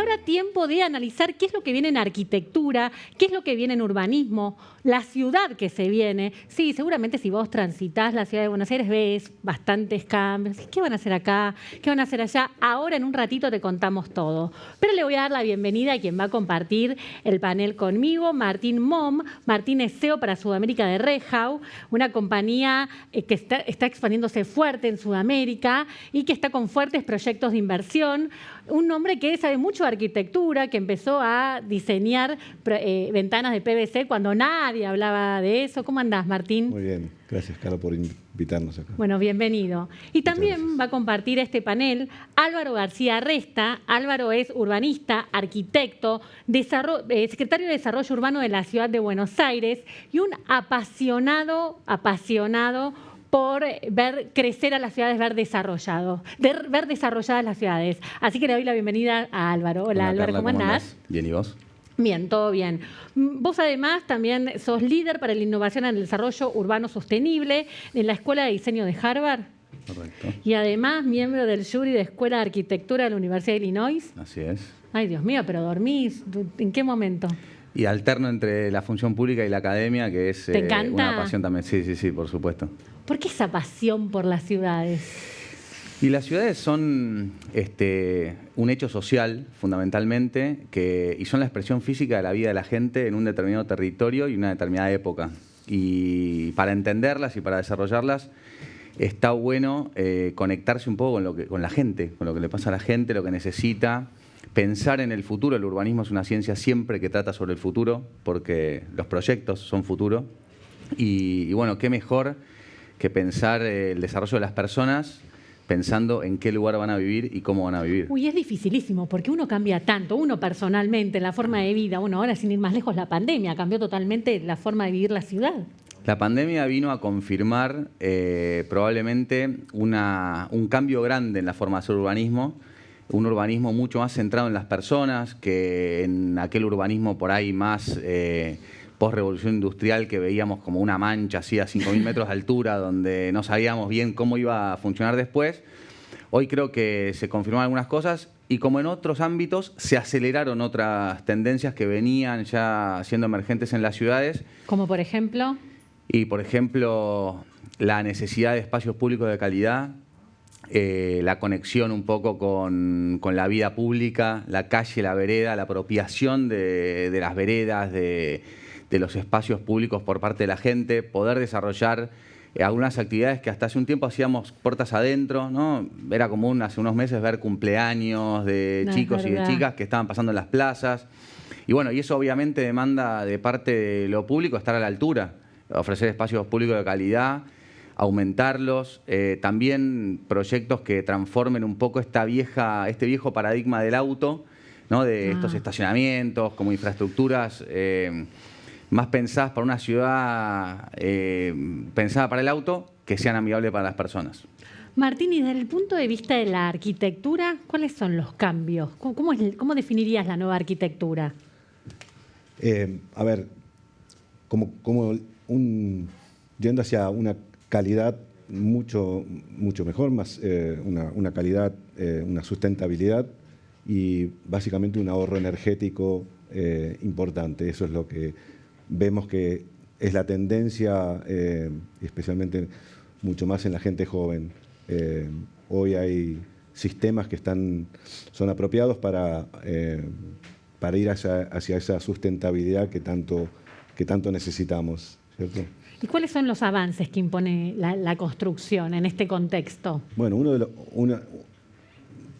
habrá tiempo de analizar qué es lo que viene en arquitectura, qué es lo que viene en urbanismo, la ciudad que se viene. Sí, seguramente si vos transitas la ciudad de Buenos Aires ves bastantes cambios. ¿Qué van a hacer acá? ¿Qué van a hacer allá? Ahora en un ratito te contamos todo. Pero le voy a dar la bienvenida a quien va a compartir el panel conmigo, Martín Mom. Martín es CEO para Sudamérica de Rehau, una compañía que está expandiéndose fuerte en Sudamérica y que está con fuertes proyectos de inversión. Un hombre que sabe mucho de arquitectura, que empezó a diseñar ventanas de PVC cuando nadie hablaba de eso. ¿Cómo andás, Martín? Muy bien, gracias, Carlos, por invitarnos acá. Bueno, bienvenido. Y también va a compartir este panel Álvaro García Resta. Álvaro es urbanista, arquitecto, secretario de Desarrollo Urbano de la Ciudad de Buenos Aires y un apasionado por ver crecer a las ciudades, ver desarrolladas las ciudades. Así que le doy la bienvenida a Álvaro. Hola Álvaro, Carla, ¿cómo andás? Bien, ¿y vos? Bien, todo bien. Vos además también sos líder para la innovación en el desarrollo urbano sostenible en la Escuela de Diseño de Harvard. Correcto. Y además miembro del jury de Escuela de Arquitectura de la Universidad de Illinois. Así es. Ay, Dios mío, pero ¿dormís? ¿En qué momento? Y alterno entre la función pública y la academia, que es ¿Te encanta? una pasión también. Sí, por supuesto. ¿Por qué esa pasión por las ciudades? Y las ciudades son un hecho social, fundamentalmente, y son la expresión física de la vida de la gente en un determinado territorio y una determinada época. Y para entenderlas y para desarrollarlas, está bueno conectarse un poco con la gente, con lo que le pasa a la gente, lo que necesita. Pensar en el futuro. El urbanismo es una ciencia siempre que trata sobre el futuro, porque los proyectos son futuro. Y bueno, qué mejor que pensar el desarrollo de las personas pensando en qué lugar van a vivir y cómo van a vivir. Uy, es dificilísimo, porque uno cambia tanto, uno personalmente, la forma de vida. Bueno, ahora sin ir más lejos, la pandemia cambió totalmente la forma de vivir la ciudad. La pandemia vino a confirmar probablemente un cambio grande en la forma de hacer urbanismo, un urbanismo mucho más centrado en las personas que en aquel urbanismo por ahí más post-revolución industrial que veíamos como una mancha así a 5.000 metros de altura donde no sabíamos bien cómo iba a funcionar después. Hoy creo que se confirmaron algunas cosas y como en otros ámbitos se aceleraron otras tendencias que venían ya siendo emergentes en las ciudades. Como por ejemplo... Y por ejemplo, la necesidad de espacios públicos de calidad, la conexión un poco con la vida pública, la calle, la vereda, la apropiación de las veredas, de los espacios públicos por parte de la gente, poder desarrollar algunas actividades que hasta hace un tiempo hacíamos puertas adentro, ¿no? Era común hace unos meses ver cumpleaños de chicos y de chicas que estaban pasando en las plazas. Y bueno, y eso obviamente demanda de parte de lo público estar a la altura, ofrecer espacios públicos de calidad, aumentarlos, también proyectos que transformen un poco este viejo paradigma del auto, ¿no? De estos estacionamientos como infraestructuras más pensadas para una ciudad pensada para el auto, que sean amigables para las personas. Martín, y desde el punto de vista de la arquitectura, ¿cuáles son los cambios? ¿Cómo definirías la nueva arquitectura? A ver, yendo hacia una calidad mucho mejor, más una calidad, una sustentabilidad y básicamente un ahorro energético importante. Eso es lo que vemos que es la tendencia, especialmente mucho más en la gente joven. Hoy hay sistemas que son apropiados para ir hacia esa sustentabilidad que tanto necesitamos, ¿cierto? ¿Y cuáles son los avances que impone la construcción en este contexto? Bueno,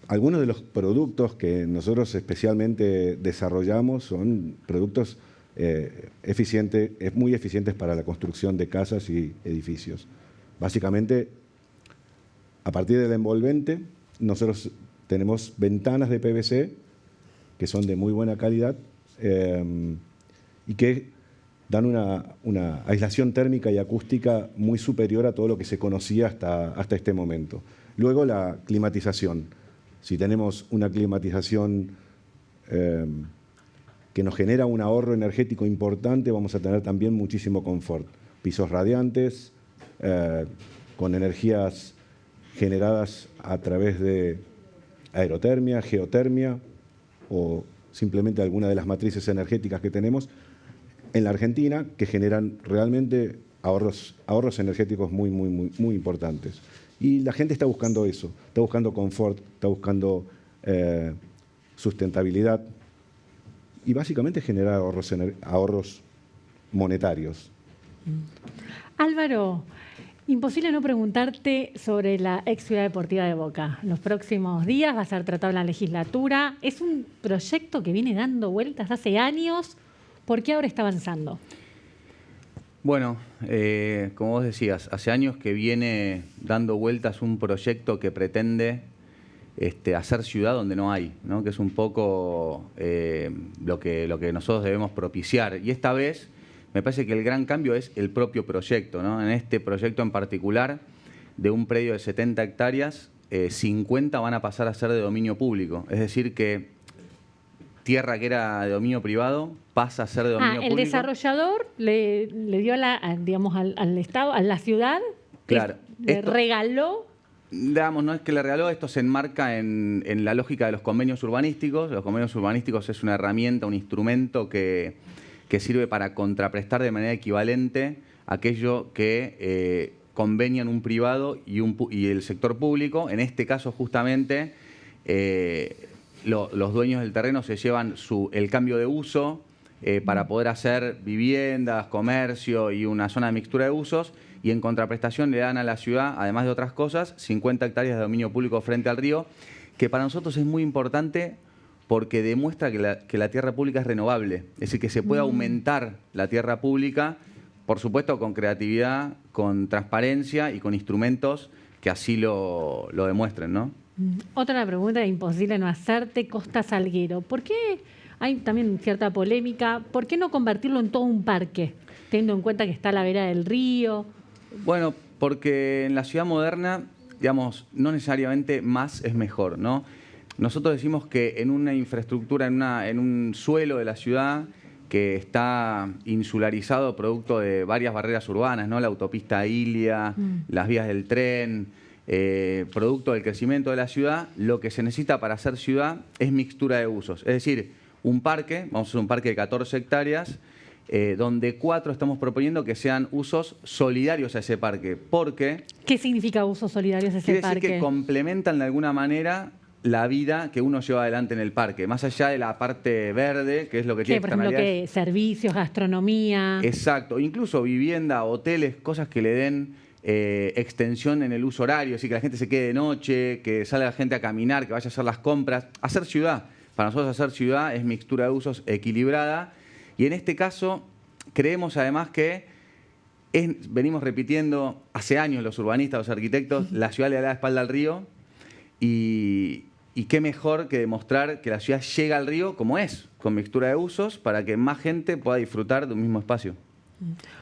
algunos de los productos que nosotros especialmente desarrollamos son productos muy eficientes para la construcción de casas y edificios. Básicamente, a partir del envolvente, nosotros tenemos ventanas de PVC que son de muy buena calidad y que dan una aislación térmica y acústica muy superior a todo lo que se conocía hasta este momento. Luego, la climatización. Si tenemos una climatización que nos genera un ahorro energético importante, vamos a tener también muchísimo confort. Pisos radiantes, con energías generadas a través de aerotermia, geotermia, o simplemente alguna de las matrices energéticas que tenemos en la Argentina, que generan realmente ahorros energéticos muy importantes. Y la gente está buscando eso, está buscando confort, está buscando sustentabilidad y básicamente generar ahorros monetarios. Álvaro, imposible no preguntarte sobre la ex Ciudad Deportiva de Boca. Los próximos días va a ser tratado en la legislatura. Es un proyecto que viene dando vueltas hace años. ¿Por qué ahora está avanzando? Bueno, como vos decías, hace años que viene dando vueltas un proyecto que pretende hacer ciudad donde no hay, ¿no? Que es un poco lo que nosotros debemos propiciar. Y esta vez me parece que el gran cambio es el propio proyecto, ¿no? En este proyecto en particular, de un predio de 70 hectáreas, 50 van a pasar a ser de dominio público. Es decir, que tierra que era de dominio privado pasa a ser de dominio público. El desarrollador le dio al Estado, a la ciudad, claro, le regaló. Digamos, no es que le regaló, esto se enmarca en la lógica de los convenios urbanísticos. Los convenios urbanísticos es una herramienta, un instrumento que sirve para contraprestar de manera equivalente aquello que convenian un privado y el sector público. En este caso, justamente, los dueños del terreno se llevan el cambio de uso para poder hacer viviendas, comercio y una zona de mixtura de usos, y en contraprestación le dan a la ciudad, además de otras cosas, 50 hectáreas de dominio público frente al río, que para nosotros es muy importante porque demuestra que la tierra pública es renovable, es decir, que se puede aumentar la tierra pública, por supuesto con creatividad, con transparencia y con instrumentos que así lo demuestren, ¿no? Otra pregunta imposible no hacerte, Costa Salguero. ¿Por qué hay también cierta polémica? ¿Por qué no convertirlo en todo un parque, teniendo en cuenta que está a la vera del río? Bueno, porque en la ciudad moderna, digamos, no necesariamente más es mejor, ¿no? Nosotros decimos que en una infraestructura, en un suelo de la ciudad que está insularizado producto de varias barreras urbanas, ¿no? La autopista Ilia, las vías del tren, producto del crecimiento de la ciudad, lo que se necesita para hacer ciudad es mixtura de usos. Es decir, un parque, vamos a hacer un parque de 14 hectáreas, donde 4 estamos proponiendo que sean usos solidarios a ese parque. Porque ¿qué significa usos solidarios a ese parque? Quiere decir que complementan de alguna manera la vida que uno lleva adelante en el parque, más allá de la parte verde, que es lo que tiene externalidades. Por ejemplo, servicios, gastronomía. Exacto, incluso vivienda, hoteles, cosas que le den extensión en el uso horario, así que la gente se quede de noche, que salga la gente a caminar, que vaya a hacer las compras, hacer ciudad. Para nosotros hacer ciudad es mixtura de usos equilibrada, y en este caso creemos además que venimos repitiendo hace años los urbanistas, los arquitectos, la ciudad le da la espalda al río, y qué mejor que demostrar que la ciudad llega al río como es, con mixtura de usos, para que más gente pueda disfrutar de un mismo espacio.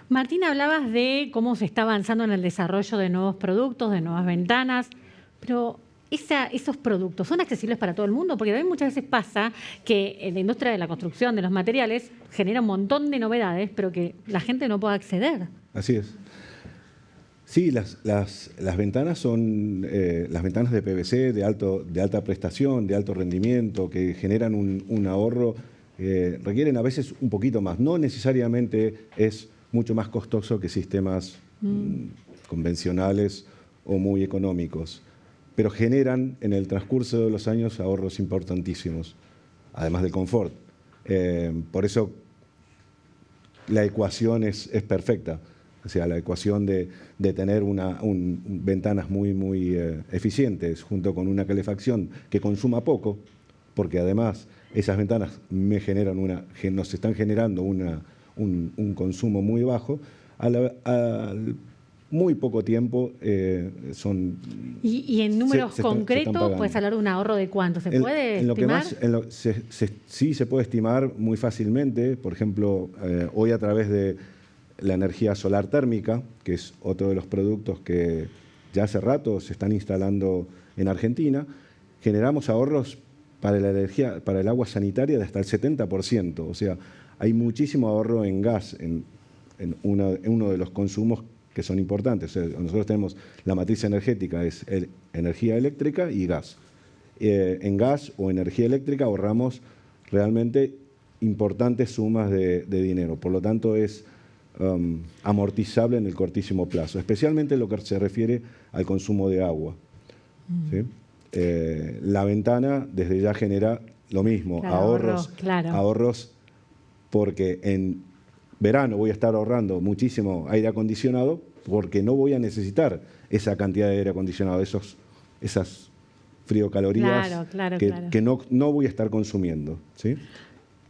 Martín, hablabas de cómo se está avanzando en el desarrollo de nuevos productos, de nuevas ventanas, pero ¿esos productos son accesibles para todo el mundo? Porque también muchas veces pasa que en la industria de la construcción, de los materiales, genera un montón de novedades, pero que la gente no puede acceder. Así es. Sí, las ventanas son las ventanas de PVC de alta prestación, de alto rendimiento, que generan un ahorro, requieren a veces un poquito más. No necesariamente es mucho más costoso que sistemas convencionales o muy económicos, pero generan en el transcurso de los años ahorros importantísimos, además del confort. Por eso la ecuación es perfecta. O sea, la ecuación de tener ventanas muy eficientes junto con una calefacción que consuma poco, porque además esas ventanas nos están generando un consumo muy bajo, al muy poco tiempo son... ¿Y en números concretos puedes hablar de un ahorro de cuánto? ¿Se puede estimar? Sí, se puede estimar muy fácilmente. Por ejemplo, hoy a través de la energía solar térmica, que es otro de los productos que ya hace rato se están instalando en Argentina, generamos ahorros para la energía, para el agua sanitaria de hasta el 70%. O sea, hay muchísimo ahorro en gas, en uno de los consumos que son importantes. O sea, nosotros tenemos la matriz energética, es energía eléctrica y gas. en gas o energía eléctrica ahorramos realmente importantes sumas de dinero. Por lo tanto, es amortizable en el cortísimo plazo, especialmente en lo que se refiere al consumo de agua. ¿Sí? La ventana desde ya genera lo mismo, Claro, ahorros porque en verano voy a estar ahorrando muchísimo aire acondicionado porque no voy a necesitar esa cantidad de aire acondicionado, esas friocalorías que no voy a estar consumiendo. ¿Sí?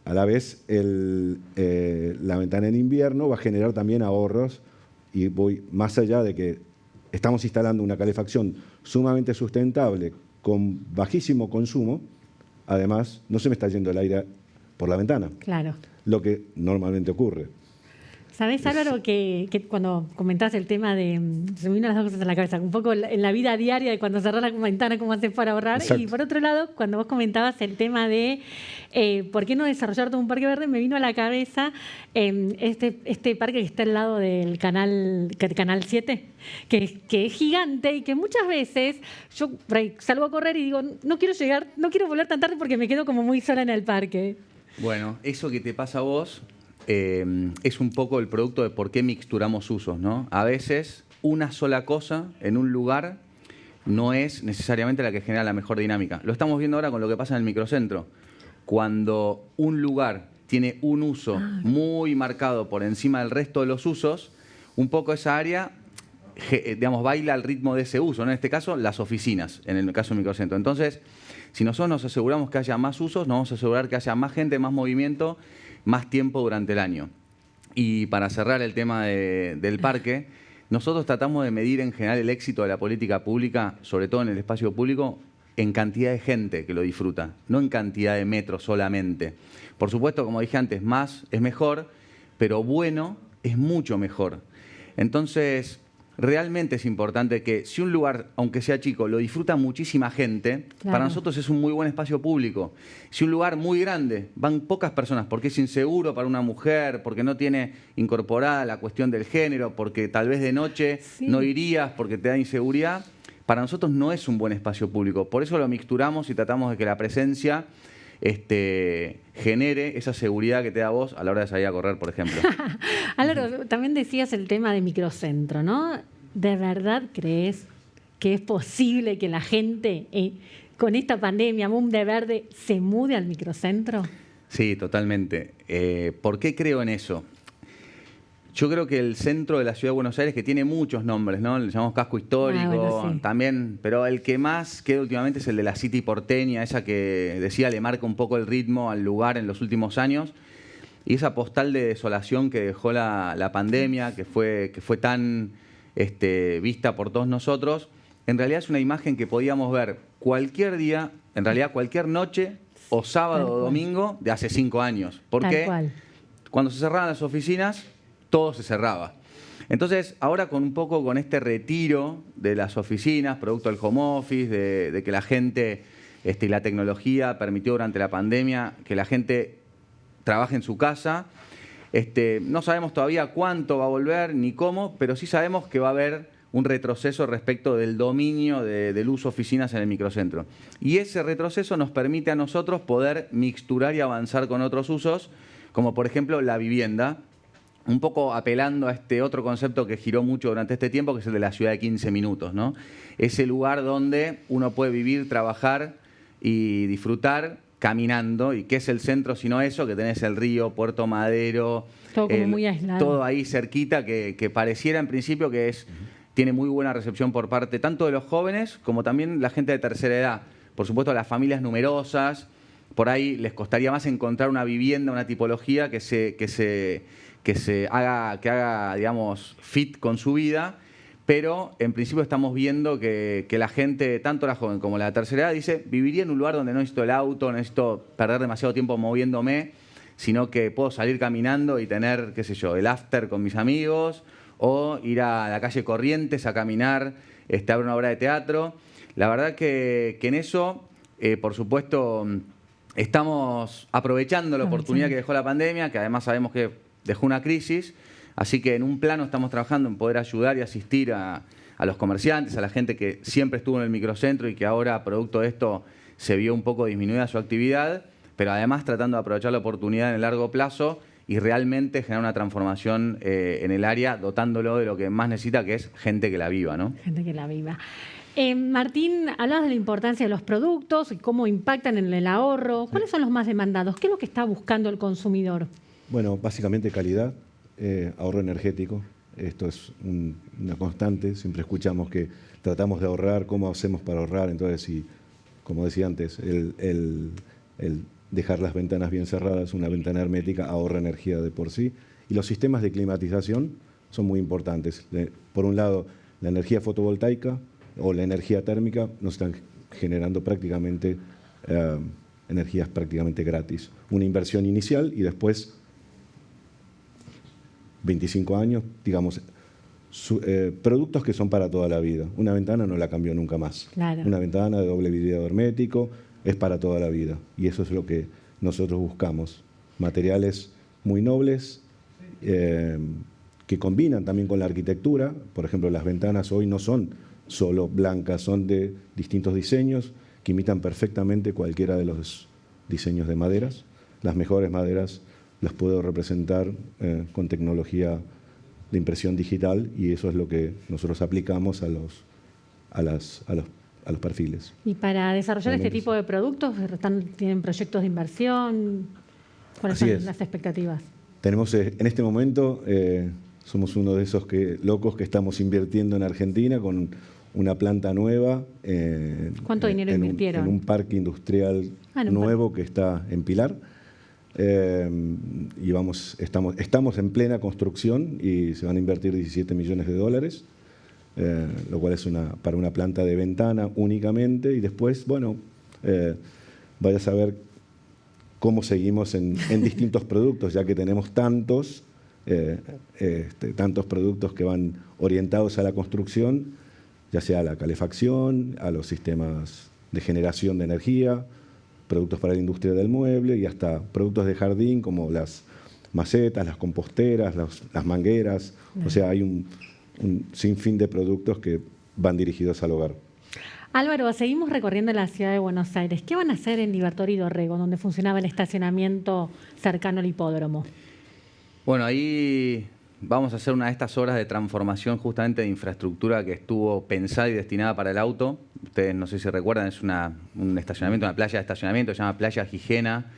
A la vez, la ventana en invierno va a generar también ahorros y voy más allá de que estamos instalando una calefacción sumamente sustentable con bajísimo consumo, además no se me está yendo el aire por la ventana, lo que normalmente ocurre. ¿Sabés, Álvaro, que cuando comentabas el tema de... Se me vino las dos cosas a la cabeza, un poco en la vida diaria de cuando cerrás la ventana, cómo haces para ahorrar. Exacto. Y por otro lado, cuando vos comentabas el tema de por qué no desarrollar todo un parque verde, me vino a la cabeza este parque que está al lado del canal 7, que es gigante y que muchas veces yo salgo a correr y digo, no quiero volver tan tarde porque me quedo como muy sola en el parque. Bueno, eso que te pasa a vos... es un poco el producto de por qué mixturamos usos, ¿no? A veces una sola cosa en un lugar no es necesariamente la que genera la mejor dinámica. Lo estamos viendo ahora con lo que pasa en el microcentro. Cuando un lugar tiene un uso muy marcado por encima del resto de los usos, un poco esa área, digamos, baila al ritmo de ese uso, ¿no? En este caso, las oficinas, en el caso del microcentro. Entonces, si nosotros nos aseguramos que haya más usos, nos vamos a asegurar que haya más gente, más movimiento, más tiempo durante el año. Y para cerrar el tema del parque, nosotros tratamos de medir en general el éxito de la política pública, sobre todo en el espacio público, en cantidad de gente que lo disfruta, no en cantidad de metros solamente. Por supuesto, como dije antes, más es mejor, pero bueno es mucho mejor. Entonces, realmente es importante que si un lugar, aunque sea chico, lo disfruta muchísima gente, para nosotros es un muy buen espacio público. Si un lugar muy grande, van pocas personas, porque es inseguro para una mujer, porque no tiene incorporada la cuestión del género, porque tal vez de noche no irías porque te da inseguridad, para nosotros no es un buen espacio público. Por eso lo mixturamos y tratamos de que la presencia genere esa seguridad que te da vos a la hora de salir a correr, por ejemplo. Álvaro, también decías el tema de microcentro, ¿no? ¿De verdad crees que es posible que la gente con esta pandemia, boom de verde, se mude al microcentro? Sí, totalmente. ¿Por qué creo en eso? Yo creo que el centro de la Ciudad de Buenos Aires, que tiene muchos nombres, ¿no? Le llamamos casco histórico, también, pero el que más queda últimamente es el de la City porteña, esa que decía le marca un poco el ritmo al lugar en los últimos años. Y esa postal de desolación que dejó la pandemia, que fue tan vista por todos nosotros, en realidad es una imagen que podíamos ver cualquier día, en realidad cualquier noche, o sábado o domingo de hace 5 años. Porque cuando se cerraban las oficinas, todo se cerraba. Entonces, ahora con este retiro de las oficinas, producto del home office, de que la gente y la tecnología permitió durante la pandemia que la gente trabaje en su casa, no sabemos todavía cuánto va a volver ni cómo, pero sí sabemos que va a haber un retroceso respecto del dominio del uso oficinas en el microcentro. Y ese retroceso nos permite a nosotros poder mixturar y avanzar con otros usos, como por ejemplo la vivienda, un poco apelando a este otro concepto que giró mucho durante este tiempo, que es el de la ciudad de 15 minutos, ¿no? Ese lugar donde uno puede vivir, trabajar y disfrutar caminando. ¿Y qué es el centro sino eso? Que tenés el río, Puerto Madero, todo como muy aislado. Todo ahí cerquita, que pareciera en principio que tiene muy buena recepción por parte tanto de los jóvenes como también la gente de tercera edad. Por supuesto, las familias numerosas, por ahí les costaría más encontrar una vivienda, una tipología que haga, digamos, fit con su vida, pero en principio estamos viendo que la gente, tanto la joven como la de tercera edad, dice, viviría en un lugar donde no necesito el auto, no necesito perder demasiado tiempo moviéndome, sino que puedo salir caminando y tener, qué sé yo, el after con mis amigos, o ir a la calle Corrientes a caminar, a ver una obra de teatro. La verdad que en eso, por supuesto, estamos aprovechando la oportunidad que dejó la pandemia, que además sabemos que dejó una crisis, así que en un plano estamos trabajando en poder ayudar y asistir a los comerciantes, a la gente que siempre estuvo en el microcentro y que ahora, producto de esto, se vio un poco disminuida su actividad, pero además tratando de aprovechar la oportunidad en el largo plazo y realmente generar una transformación en el área, dotándolo de lo que más necesita, que es gente que la viva, ¿no? Gente que la viva. Martín, hablabas de la importancia de los productos y cómo impactan en el ahorro. ¿Cuáles son los más demandados? ¿Qué es lo que está buscando el consumidor? Bueno, básicamente calidad, ahorro energético. Esto es una constante. Siempre escuchamos que tratamos de ahorrar, cómo hacemos para ahorrar. Entonces, como decía antes, el dejar las ventanas bien cerradas, una ventana hermética, ahorra energía de por sí. Y los sistemas de climatización son muy importantes. Por un lado, la energía fotovoltaica o la energía térmica nos están generando prácticamente energías prácticamente gratis. Una inversión inicial y después 25 años, digamos, productos que son para toda la vida. Una ventana no la cambio nunca más. Claro. Una ventana de doble vidrio hermético es para toda la vida. Y eso es lo que nosotros buscamos. Materiales muy nobles, que combinan también con la arquitectura. Por ejemplo, las ventanas hoy no son solo blancas, son de distintos diseños que imitan perfectamente cualquiera de los diseños de maderas. Las mejores maderas las puedo representar con tecnología de impresión digital y eso es lo que nosotros aplicamos a los perfiles. Y para desarrollar este tipo de productos, ¿tienen proyectos de inversión? ¿Cuáles son las expectativas? Tenemos en este momento, somos uno de esos locos que estamos invirtiendo en Argentina con una planta nueva. ¿Cuánto dinero invirtieron? En un parque industrial nuevo que está en Pilar. Y estamos en plena construcción y se van a invertir 17 millones de dólares, lo cual es para una planta de ventana únicamente. Y después, bueno, vaya a saber cómo seguimos en distintos productos, ya que tenemos tantos productos que van orientados a la construcción, ya sea a la calefacción, a los sistemas de generación de energía, productos para la industria del mueble y hasta productos de jardín como las macetas, las composteras, las mangueras. O sea, hay un sinfín de productos que van dirigidos al hogar. Álvaro, seguimos recorriendo la ciudad de Buenos Aires. ¿Qué van a hacer en Libertador y Dorrego, donde funcionaba el estacionamiento cercano al hipódromo? Bueno, ahí vamos a hacer una de estas obras de transformación justamente de infraestructura que estuvo pensada y destinada para el auto. Ustedes no sé si recuerdan, es un estacionamiento, una playa de estacionamiento, se llama Playa Gijena,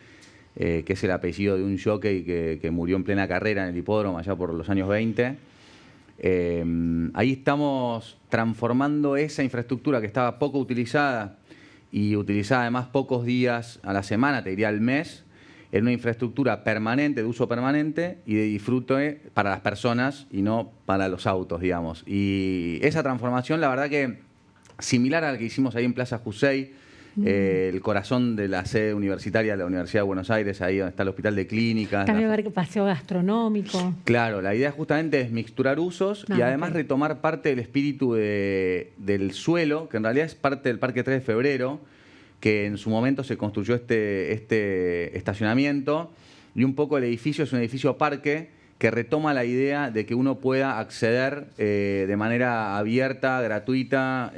que es el apellido de un jockey que murió en plena carrera en el hipódromo allá por los años 20. Ahí estamos transformando esa infraestructura que estaba poco utilizada y utilizada además pocos días a la semana, te diría al mes, en una infraestructura permanente, de uso permanente y de disfrute para las personas y no para los autos, digamos. Y esa transformación, la verdad que similar a la que hicimos ahí en Plaza Jusey, el corazón de la sede universitaria de la Universidad de Buenos Aires, ahí donde está el Hospital de Clínicas. También va a haber paseo gastronómico. Claro, la idea justamente es mixturar usos y además retomar parte del espíritu del suelo, que en realidad es parte del Parque 3 de Febrero, que en su momento se construyó este estacionamiento, y un poco el edificio es un edificio parque que retoma la idea de que uno pueda acceder de manera abierta, gratuita,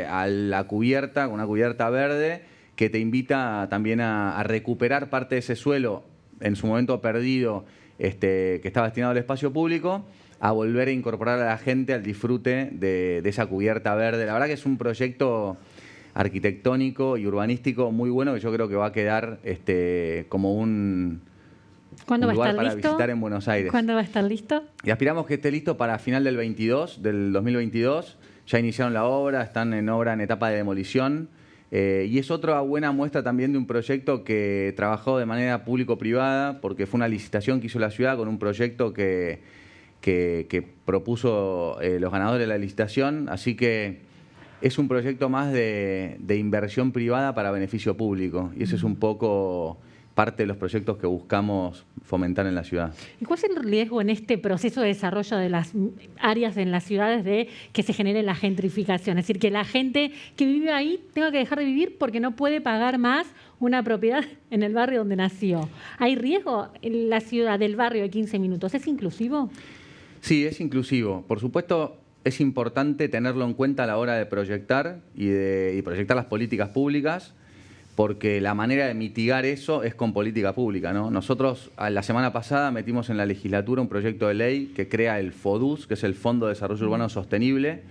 a la cubierta, con una cubierta verde, que te invita también a recuperar parte de ese suelo en su momento perdido, que estaba destinado al espacio público, a volver a incorporar a la gente al disfrute de esa cubierta verde. La verdad que es un proyecto arquitectónico y urbanístico muy bueno que yo creo que va a quedar como un lugar para visitar en Buenos Aires. ¿Cuándo va a estar listo? Y aspiramos que esté listo para final del 2022. Ya iniciaron la obra, están en etapa de demolición. Y es otra buena muestra también de un proyecto que trabajó de manera público-privada, porque fue una licitación que hizo la ciudad con un proyecto que propuso los ganadores de la licitación. Así que es un proyecto más de inversión privada para beneficio público. Y eso es un poco parte de los proyectos que buscamos fomentar en la ciudad. ¿Y cuál es el riesgo en este proceso de desarrollo de las áreas en las ciudades de que se genere la gentrificación? Es decir, que la gente que vive ahí tenga que dejar de vivir porque no puede pagar más una propiedad en el barrio donde nació. ¿Hay riesgo en la ciudad del barrio de 15 minutos? ¿Es inclusivo? Sí, es inclusivo. Por supuesto, es importante tenerlo en cuenta a la hora de proyectar y proyectar las políticas públicas, porque la manera de mitigar eso es con política pública, ¿no? Nosotros la semana pasada metimos en la legislatura un proyecto de ley que crea el FODUS, que es el Fondo de Desarrollo Urbano Sostenible,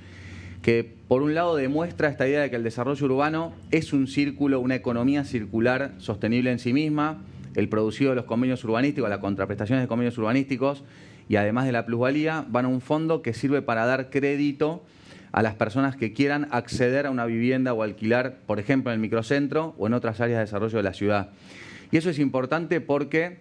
que por un lado demuestra esta idea de que el desarrollo urbano es un círculo, una economía circular sostenible en sí misma, el producido de los convenios urbanísticos, las contraprestaciones de convenios urbanísticos y además de la plusvalía van a un fondo que sirve para dar crédito a las personas que quieran acceder a una vivienda o alquilar, por ejemplo, en el microcentro o en otras áreas de desarrollo de la ciudad. Y eso es importante porque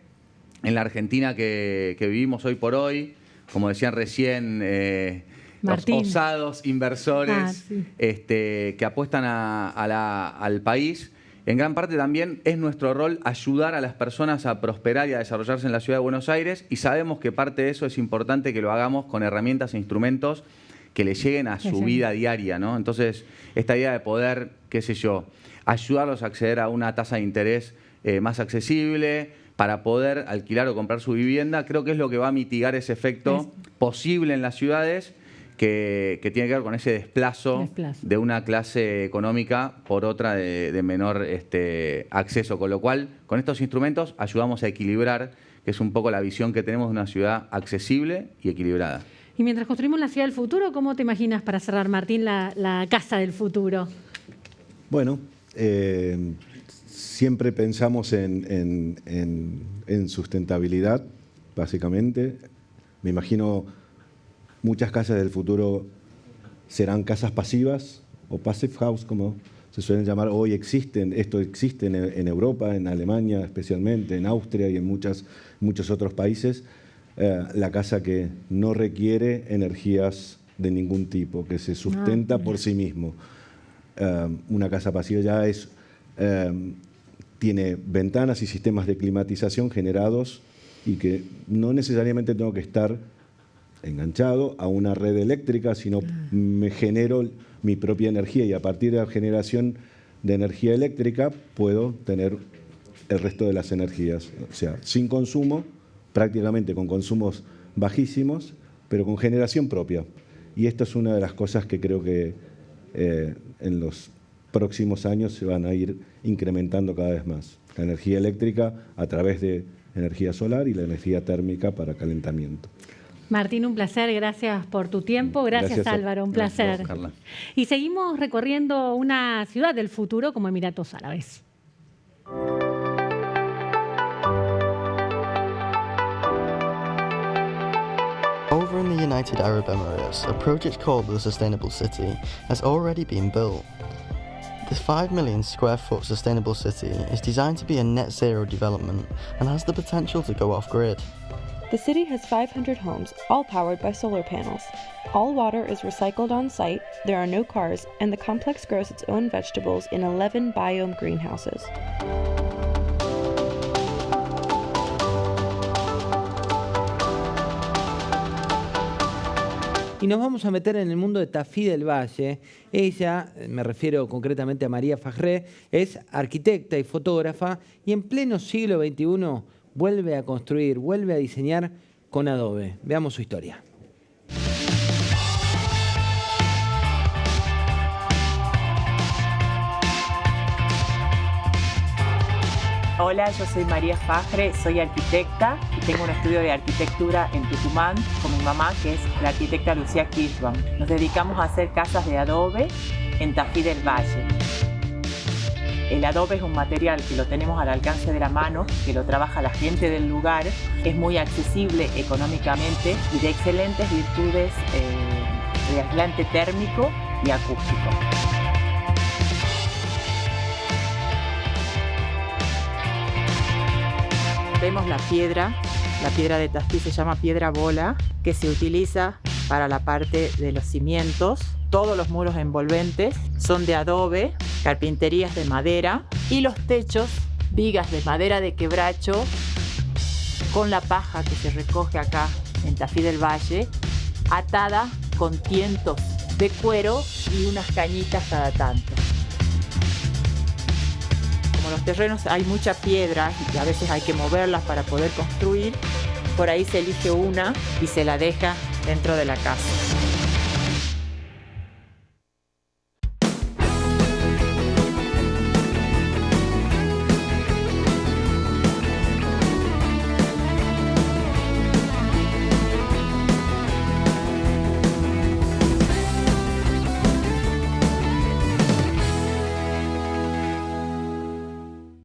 en la Argentina que vivimos hoy por hoy, como decían recién, los osados inversores que apuestan al país, en gran parte también es nuestro rol ayudar a las personas a prosperar y a desarrollarse en la ciudad de Buenos Aires, y sabemos que parte de eso es importante que lo hagamos con herramientas e instrumentos que le lleguen a su vida diaria, ¿no? Entonces, esta idea de poder, qué sé yo, ayudarlos a acceder a una tasa de interés más accesible para poder alquilar o comprar su vivienda, creo que es lo que va a mitigar ese efecto posible en las ciudades que tiene que ver con ese desplazo de una clase económica por otra de menor acceso. Con lo cual, con estos instrumentos ayudamos a equilibrar, que es un poco la visión que tenemos de una ciudad accesible y equilibrada. Y mientras construimos la ciudad del futuro, ¿cómo te imaginas, para cerrar, Martín, la casa del futuro? Bueno, siempre pensamos en sustentabilidad, básicamente. Me imagino muchas casas del futuro serán casas pasivas o passive house, como se suelen llamar. Hoy existen, esto existe en Europa, en Alemania especialmente, en Austria y en muchos otros países. La casa que no requiere energías de ningún tipo, que se sustenta por sí mismo. Una casa pasiva ya tiene ventanas y sistemas de climatización generados y que no necesariamente tengo que estar enganchado a una red eléctrica, sino me genero mi propia energía y a partir de la generación de energía eléctrica puedo tener el resto de las energías. O sea, sin consumo, prácticamente con consumos bajísimos, pero con generación propia. Y esto es una de las cosas que creo que en los próximos años se van a ir incrementando cada vez más. La energía eléctrica a través de energía solar y la energía térmica para calentamiento. Martín, un placer, gracias por tu tiempo. Gracias Álvaro, un placer. Carla. Y seguimos recorriendo una ciudad del futuro como Emiratos Árabes. Over in the United Arab Emirates, a project called the Sustainable City has already been built. This 5 million square foot sustainable city is designed to be a net zero development and has the potential to go off-grid. The city has 500 homes, all powered by solar panels. All water is recycled on site, there are no cars, and the complex grows its own vegetables in 11 biome greenhouses. Y nos vamos a meter en el mundo de Tafí del Valle. Ella, me refiero concretamente a María Fajré, es arquitecta y fotógrafa y en pleno siglo XXI vuelve a construir, vuelve a diseñar con Adobe. Veamos su historia. Hola, yo soy María Fajré, soy arquitecta y tengo un estudio de arquitectura en Tucumán con mi mamá, que es la arquitecta Lucía Kirchbaum. Nos dedicamos a hacer casas de adobe en Tafí del Valle. El adobe es un material que lo tenemos al alcance de la mano, que lo trabaja la gente del lugar, es muy accesible económicamente y de excelentes virtudes de aislante térmico y acústico. Vemos la piedra de Tafí se llama piedra bola, que se utiliza para la parte de los cimientos. Todos los muros envolventes son de adobe, carpinterías de madera y los techos, vigas de madera de quebracho con la paja que se recoge acá en Tafí del Valle, atada con tientos de cuero y unas cañitas cada tanto. Como los terrenos hay mucha piedra y a veces hay que moverlas para poder construir, por ahí se elige una y se la deja dentro de la casa.